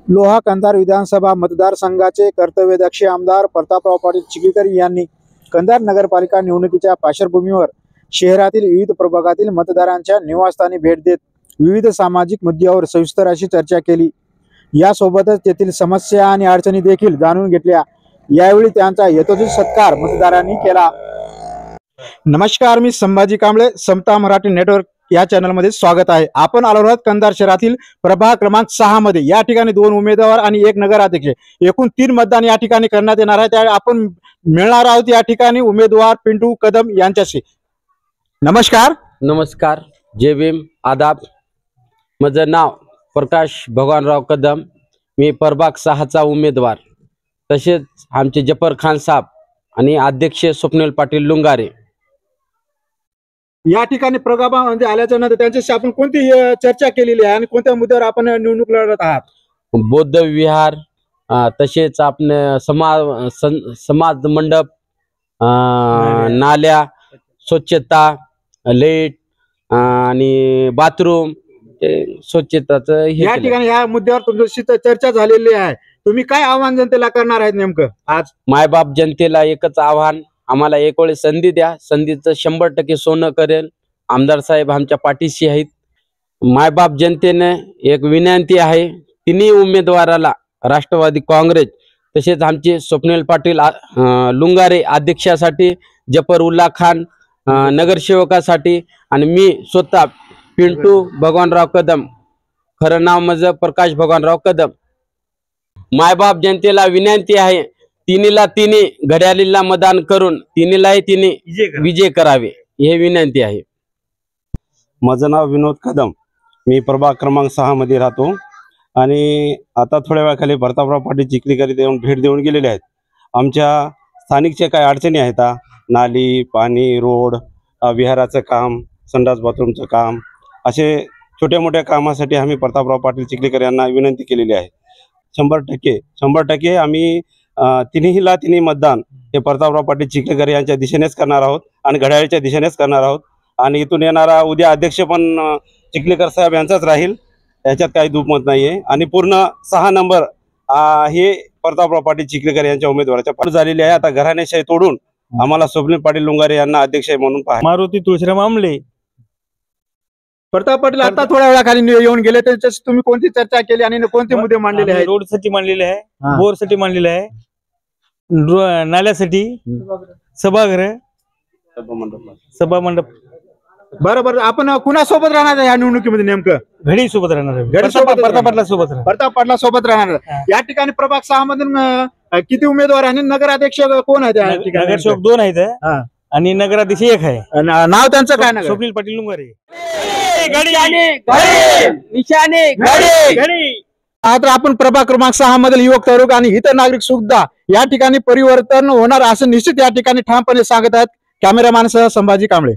लोहा कंधार विधानसभा मतदारसंघाचे कर्तव्यदक्ष आमदार प्रतापराव पाटील चिखलीकर यांनी कंधार नगरपालिका निवडणुकीच्या पार्श्वभूमीवर शहरातील विविध प्रभागातील मतदारांच्या निवासस्थानी भेट देत विविध सामाजिक मुद्द्यांवर सविस्तर अशी चर्चा केली। यासोबतच तेथील समस्या आणि अडचणी देखील जाणून घेतल्या। यावेळी त्यांचा यथोचित सत्कार मतदारांनी केला। नमस्कार, मी संभाजी कांबळे, समता मराठी नेटवर्क या चॅनल मध्ये स्वागत आहे। आपण आलो आहोत कंधार शहरातील प्रभाग क्रमांक 6 मध्ये। या ठिकाणी 2 उमेदवार आणि 1 नगराध्यक्ष, एकूण 3 मतदान या ठिकाणी करण्यात येणार आहे। त्यावेळी आपण मिळणार आहोत या ठिकाणी उमेदवार पिंटू कदम यांच्याशी। नमस्कार। नमस्कार, जय भीम, आदाब। माझं नाव प्रकाश भगवानराव कदम, मी प्रभाग 6चा उमेदवार। तसेच आमचे जफर खान साहेब आणि अध्यक्ष स्वप्नील पाटील लुंगारे या ठिकाणी प्रभागामध्ये आल्याच्या नंतर त्यांच्याशी आपण कोणती चर्चा केलेली आहे आणि कोणत्या मुद्द्यावर आपण निवडणूक लढत आहात? बौद्ध विहार, तसेच आपण समाज मंडप, नाल्या, स्वच्छता, लाईट आणि बाथरूम स्वच्छताचं या ठिकाणी या मुद्द्यावर तुमच्याशी चर्चा झालेली आहे। तुम्ही काय आव्हान जनतेला करणार आहेत नेमकं आज? मायबाप जनतेला एकच आव्हान, आम्हाला एक वेळ संधी द्या, संधीचं 100% सोनं करेल। आमदार साहेब आमच्या पाठीशी आहेत। मायबाप जनतेने एक विनंती आहे, तिन्ही उमेदवाराला राष्ट्रवादी काँग्रेस तसेच आमचे स्वप्नील पाटील लुंगारे अध्यक्षासाठी, जफर उल्ला खान नगरसेवकासाठी आणि मी स्वतः पिंटू भगवानराव कदम, खरं नाव माझं प्रकाश भगवानराव कदम। मायबाप जनतेला विनंती आहे, तिन्हीला तिन्ही घड्याळीला मतदान करून तिन्हीलाही तिन्ही विजय करावे, हे विनंती आहे। माझं नाव विनोद कदम, मी प्रभाग क्रमांक 6 मध्ये राहतो आणि आता थोड्या वेळाखाली प्रतापराव पाटील चिखलीकर येऊन भेट देऊन गेलेले आहेत। आमच्या स्थानिकच्या काही अडचणी आहेत, नाली, पाणी, रोड, विहाराचं काम, संडास बाथरूमचं काम, असे छोट्या मोठ्या कामासाठी आम्ही प्रतापराव पाटील चिखलीकर यांना विनंती केलेली आहे। 100% आम्ही तिन्ही मतदान हे प्रतापराव पाटील चिखलीकर यांच्या दिशेनेच करणार आहोत आणि घड्याळीच्या दिशेनेच करणार आहोत। आणि इथून येणारा उद्या अध्यक्ष पण चिखलीकर साहेब यांचाच राहील, याच्यात काही दुमत नाहीये। आणि पूर्ण 6 नंबर हे प्रतापराव पाटील चिखलीकर यांच्या उमेदवाराच्या पाठ झालेली आहे। आता घराणेशाही तोडून आम्हाला स्वप्नील पाटील लुंगारे यांना अध्यक्ष म्हणून पाहा। मारुती तुळशीराम आमले, प्रताप पाटील आता थोड्या वेळाखाली येऊन गेले, त्याच्याशी तुम्ही कोणती चर्चा केली आणि कोणते मुद्दे मांडलेले आहेत? रोड साठी मांडलेले आहे, बोर साठी मांडलेले आहे, नाल्यासाठी, सभागृह, सभा मंडप। बरोबर, आपण कुणासोबत राहणार आहे या निवडणुकीमध्ये? नेमकं घडी सोबत राहणार आहे, प्रताप पाटला सोबत राहणार। या ठिकाणी प्रभाग 6 मधून किती उमेदवार आणि नगराध्यक्ष कोण आहेत? नगरसेवक 2 आहेत आणि नगराध्यक्ष 1 आहे। नाव त्यांचं काय? स्वप्नील पाटील लुंगारे। आता आपण प्रभाग क्रमांक 6 मधील युवक, तरुण आणि इतर नागरिक सुद्धा या ठिकाणी परिवर्तन होणार असं निश्चित या ठिकाणी ठामपणे सांगत आहेत। कॅमेरामॅन सह संभाजी कांबळे।